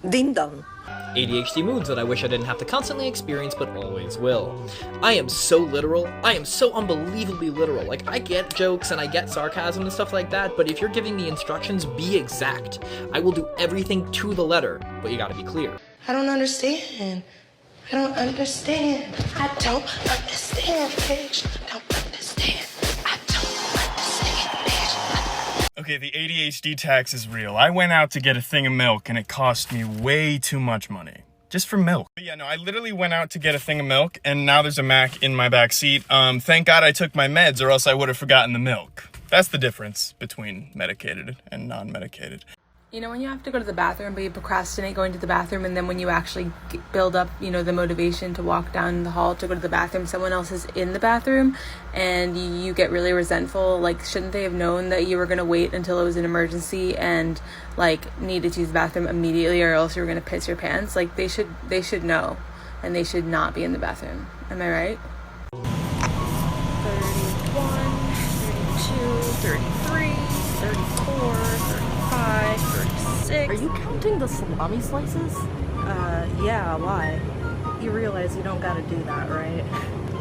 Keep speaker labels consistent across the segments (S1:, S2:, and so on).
S1: Ding dong.
S2: ADHD moods that I wish I didn't have to constantly experience but always will. I am so literal. I am so unbelievably literal. Like, I get jokes and I get sarcasm and stuff like that, but if you're giving me instructions, be exact. I will do everything to the letter, but you gotta be clear.
S3: I don't understand. I don't understand. I don't understand, bitch. I don't understand. I don't understand, bitch.
S4: Okay, the ADHD tax is real. I went out to get a thing of milk and it cost me way too much money. Just for milk. But yeah, no, I literally went out to get a thing of milk and now there's a Mac in my back seat. Thank God I took my meds or else I would have forgotten the milk. That's the difference between medicated and non-medicated.
S5: You know, when you have to go to the bathroom, but you procrastinate going to the bathroom, and then when you actually build up, you know, the motivation to walk down the hall to go to the bathroom, someone else is in the bathroom, and you get really resentful. Like, shouldn't they have known that you were going to wait until it was an emergency and, like, needed to use the bathroom immediately, or else you were going to piss your pants? Like, they should know, and they should not be in the bathroom. Am I right? 31, 32, 33, 34, 35, 36.
S6: Are you counting the salami slices?
S7: Yeah, why? You realize you don't gotta do that, right?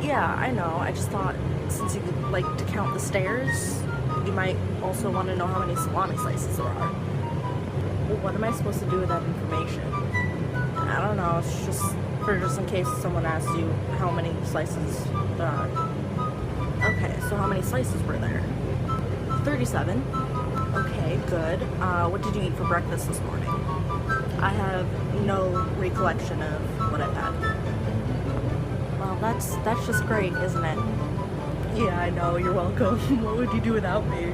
S6: Yeah, I know. I just thought since you like to count the stairs, you might also want to know how many salami slices there are. Well, what am I supposed to do with that information? I don't know. It's just in case someone asks you how many slices there are. Okay, so how many slices were there? 37. Okay, good. What did you eat for breakfast this morning? I have no recollection of what I've had. Well, that's just great, isn't it?
S7: Yeah, I know, you're welcome. What would you do without me?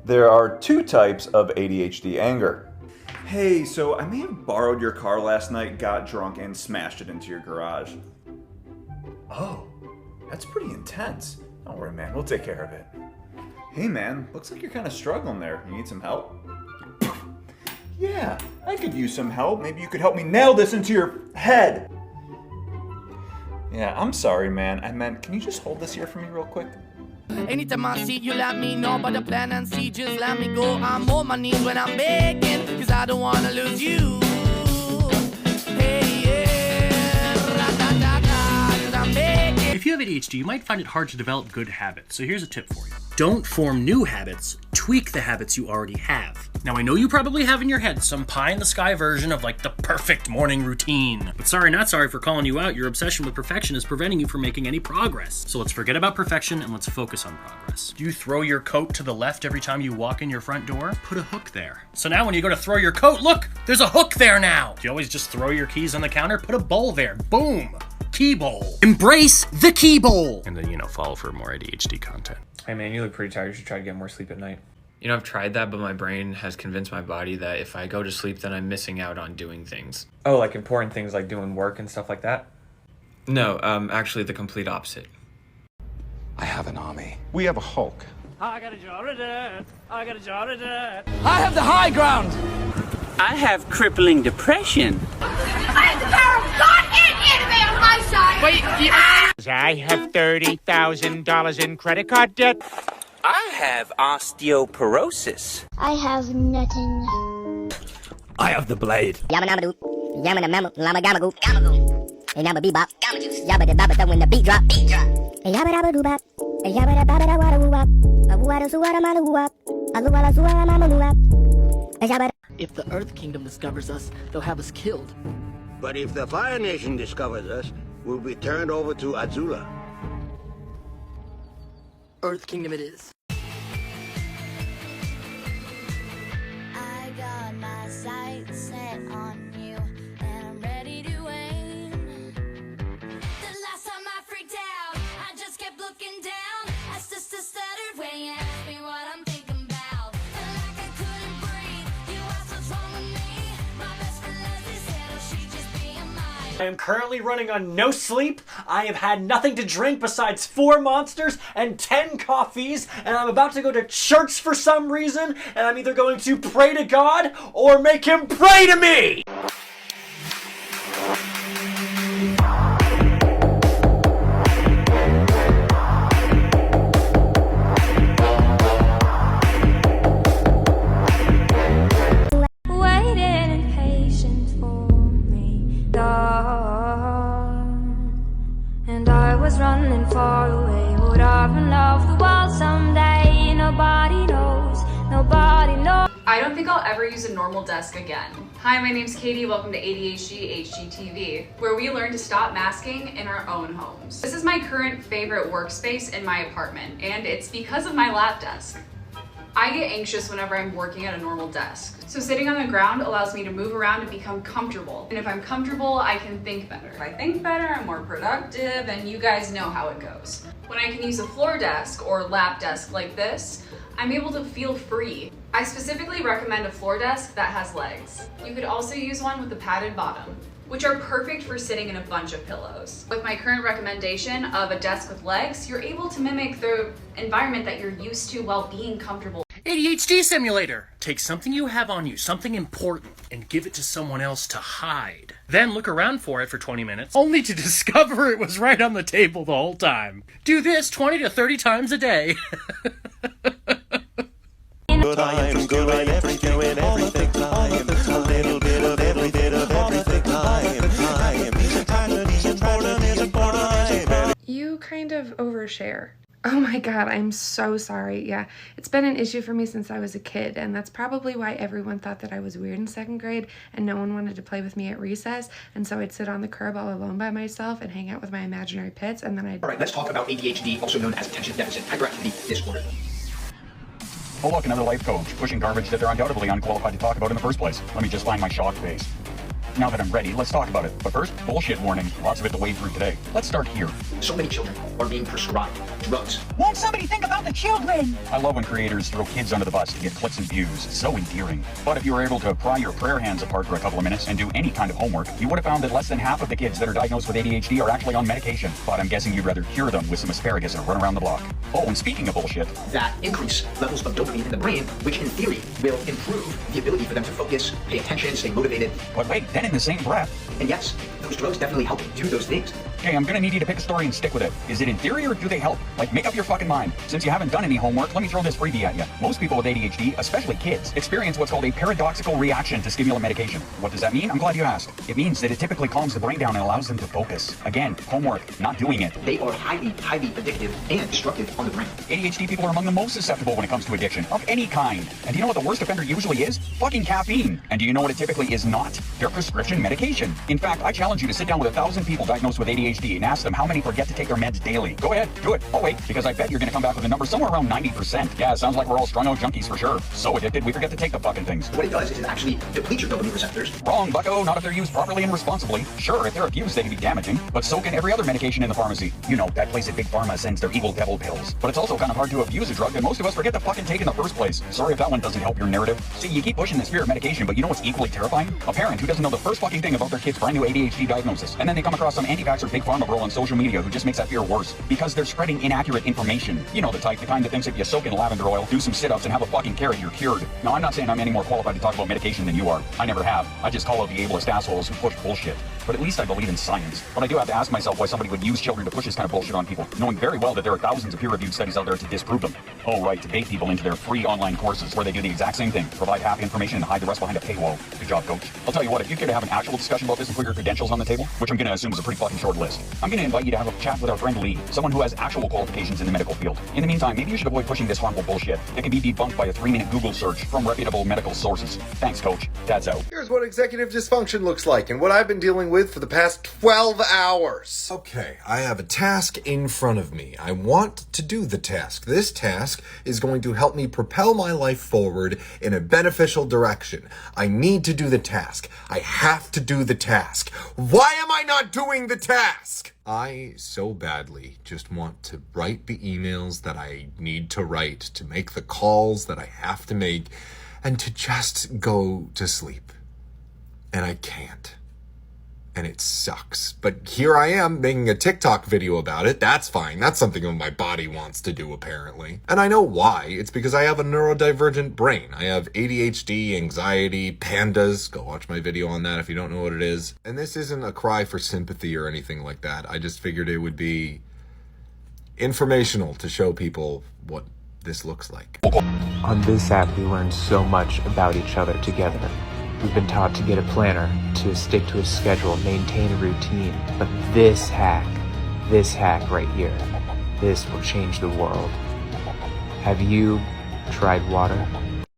S8: There are two types of ADHD anger. Hey, so I may have borrowed your car last night, got drunk, and smashed it into your garage. Oh, that's pretty intense. Don't worry, man, we'll take care of it. Hey man, looks like you're kind of struggling there. You need some help? Yeah, I could use some help. Maybe you could help me nail this into your head. Yeah, I'm sorry, man. I meant, can you just hold this here for me real quick?
S9: Anytime I see you, let me know about the plan and see, just let me go. I'm on my knees when I'm begging, cause I don't wanna lose you. Hey, yeah, ra-da-da-da, cause I'm begging.
S10: If you have ADHD, you might find it hard to develop good habits, so here's a tip for you. Don't form new habits, tweak the habits you already have. Now, I know you probably have in your head some pie-in-the-sky version of, like, the perfect morning routine. But sorry, not sorry for calling you out. Your obsession with perfection is preventing you from making any progress. So let's forget about perfection and let's focus on progress. Do you throw your coat to the left every time you walk in your front door? Put a hook there. So now when you go to throw your coat, look, there's a hook there now. Do you always just throw your keys on the counter? Put a bowl there. Boom. Key bowl. Embrace the key bowl.
S11: And then, follow for more ADHD content.
S12: Hey man, you look pretty tired. You should try to get more sleep at night.
S13: You know, I've tried that, but my brain has convinced my body that if I go to sleep, then I'm missing out on doing things.
S12: Oh, like important things like doing work and stuff like that?
S13: No, actually the complete opposite.
S11: I have an army.
S14: We have a Hulk.
S15: I got a jar of that. I got a jar of that.
S9: I have the high ground.
S16: I have crippling depression.
S17: I have the power of God and anime on my side.
S16: Wait, I have $30,000 in credit card debt. I have osteoporosis.
S17: I have nothing.
S16: I have the blade.
S18: Yamanamadoop, Yamanamama, Lama Gamagoop, Gamagoo. And Yama Bebop, Gamma Juice, Yabba the Babba when the beat drop, beat drop. And Yabba Dabba Doobop, and Yabba the Babba Wada Woop, a Wada Suwada Mala Woop, a Luwala Suwada Mama Woop, and Yabba.
S19: If the Earth Kingdom discovers us, they'll have us killed.
S20: But if the Fire Nation discovers us, we'll be turned over to Azula.
S19: Earth Kingdom it is.
S17: I got my sights set on you, and I'm ready to aim. The last time I freaked out, I just kept looking down. I just stuttered when you asked me what I'm thinking about. Felt like I couldn't breathe. You asked what's wrong with me. My best friend Leslie said, oh, she just being mine.
S5: I am currently running on no sleep. I have had nothing to drink besides 4 Monsters and 10 coffees, and I'm about to go to church for some reason, and I'm either going to pray to God or make him pray to me!
S17: Waiting in patience carving off the wall someday. Nobody knows, nobody knows.
S1: I don't think I'll ever use a normal desk again. Hi, my name's Katie. Welcome to ADHD HGTV, where we learn to stop masking in our own homes. This is my current favorite workspace in my apartment, and it's because of my lap desk. I get anxious whenever I'm working at a normal desk. So sitting on the ground allows me to move around and become comfortable. And if I'm comfortable, I can think better. If I think better, I'm more productive, and you guys know how it goes. When I can use a floor desk or lap desk like this, I'm able to feel free. I specifically recommend a floor desk that has legs. You could also use one with a padded bottom, which are perfect for sitting in a bunch of pillows. With my current recommendation of a desk with legs, you're able to mimic the environment that you're used to while being comfortable.
S10: ADHD simulator. Take something you have on you, something important, and give it to someone else to hide. Then look around for it for 20 minutes, only to discover it was right on the table the whole time. Do this 20 to 30 times a day.
S9: Good, I am good at everything, doing everything, time. A little bit of every bit of everything, time.
S14: You kind of overshare. Oh my god, I'm so sorry. Yeah, it's been an issue for me since I was a kid, and that's probably why everyone thought that I was weird in 2nd grade and no one wanted to play with me at recess, and so I'd sit on the curb all alone by myself and hang out with my imaginary pets, and then I'd...
S21: Alright, let's talk about ADHD, also known as attention deficit hyperactivity disorder.
S22: Oh look, another life coach, pushing garbage that they're undoubtedly unqualified to talk about in the first place. Let me just find my shock face. Now that I'm ready, let's talk about it. But first, bullshit warning. Lots of it to wade through today. Let's start here.
S21: So many children are being prescribed drugs.
S23: Won't somebody think about the children?
S22: I love when creators throw kids under the bus to get clicks and views. It's so endearing. But if you were able to pry your prayer hands apart for a couple of minutes and do any kind of homework, you would have found that less than half of the kids that are diagnosed with ADHD are actually on medication. But I'm guessing you'd rather cure them with some asparagus and run around the block. Oh, and speaking of bullshit,
S21: that increase levels of dopamine in the brain, which in theory will improve the ability for them to focus, pay attention, stay motivated.
S22: But wait, then in the same breath,
S21: and yes, those drugs definitely help do those things.
S22: Okay, I'm gonna need you to pick a story and stick with it. Is it in theory or do they help? Like, make up your fucking mind. Since you haven't done any homework, let me throw this freebie at you. Most people with ADHD, especially kids, experience what's called a paradoxical reaction to stimulant medication. What does that mean? I'm glad you asked. It means that it typically calms the brain down and allows them to focus. Again, homework, not doing it.
S21: They are highly addictive and destructive on the brain.
S22: ADHD people are among the most susceptible when it comes to addiction, of any kind. And do you know what the worst offender usually is? Fucking caffeine. And do you know what it typically is not? Their prescription medication. In fact, I challenge you to sit down with 1,000 people diagnosed with ADHD and ask them how many forget to take their meds daily. Go ahead, do it. Oh wait, because I bet you're gonna come back with a number somewhere around 90%. Yeah, it sounds like we're all strung out junkies for sure. So addicted, we forget to take the fucking things.
S21: What it does is it actually depletes your dopamine receptors.
S22: Wrong, bucko, not if they're used properly and responsibly. Sure, if they're abused, they can be damaging, but so can every other medication in the pharmacy. You know, that place at Big Pharma sends their evil devil pills. But it's also kind of hard to abuse a drug that most of us forget to fucking take in the first place. Sorry if that one doesn't help your narrative. See, you keep pushing this fear of medication, but you know what's equally terrifying? A parent who doesn't know the first fucking thing about their kid's brand new ADHD diagnosis, and then they come across some anti-vaxxer Big Pharma bro on social media who just makes that fear worse, because they're spreading inaccurate information. You know the type, the kind that thinks if you soak in lavender oil, do some sit-ups, and have a fucking carrot, you're cured. Now, I'm not saying I'm any more qualified to talk about medication than you are. I never have. I just call out the ableist assholes who push bullshit. But at least I believe in science. But I do have to ask myself why somebody would use children to push this kind of bullshit on people, knowing very well that there are thousands of peer-reviewed studies out there to disprove them. Oh, right, to bait people into their free online courses where they do the exact same thing, provide half information and hide the rest behind a paywall. Good job, coach. I'll tell you what, if you care to have an actual discussion about this and put your credentials on the table, which I'm going to assume is a pretty fucking short list, I'm going to invite you to have a chat with our friend Lee, someone who has actual qualifications in the medical field. In the meantime, maybe you should avoid pushing this harmful bullshit. It can be debunked by a 3-minute Google search from reputable medical sources. Thanks, coach. Dad's out.
S24: Here's what executive dysfunction looks like and what I've been dealing with for the past 12 hours. Okay, I have a task in front of me. I want to do the task. This task is going to help me propel my life forward in a beneficial direction. I need to do the task. I have to do the task. Why am I not doing the task? I so badly just want to write the emails that I need to write, to make the calls that I have to make, and to just go to sleep. And I can't. And it sucks. But here I am making a TikTok video about it. That's fine. That's something that my body wants to do, apparently. And I know why. It's because I have a neurodivergent brain. I have ADHD, anxiety, pandas. Go watch my video on that if you don't know what it is. And this isn't a cry for sympathy or anything like that. I just figured it would be informational to show people what this looks like.
S25: On this app, we learn so much about each other together. We've been taught to get a planner, to stick to a schedule, maintain a routine. But this hack right here, This will change the world. Have you tried water?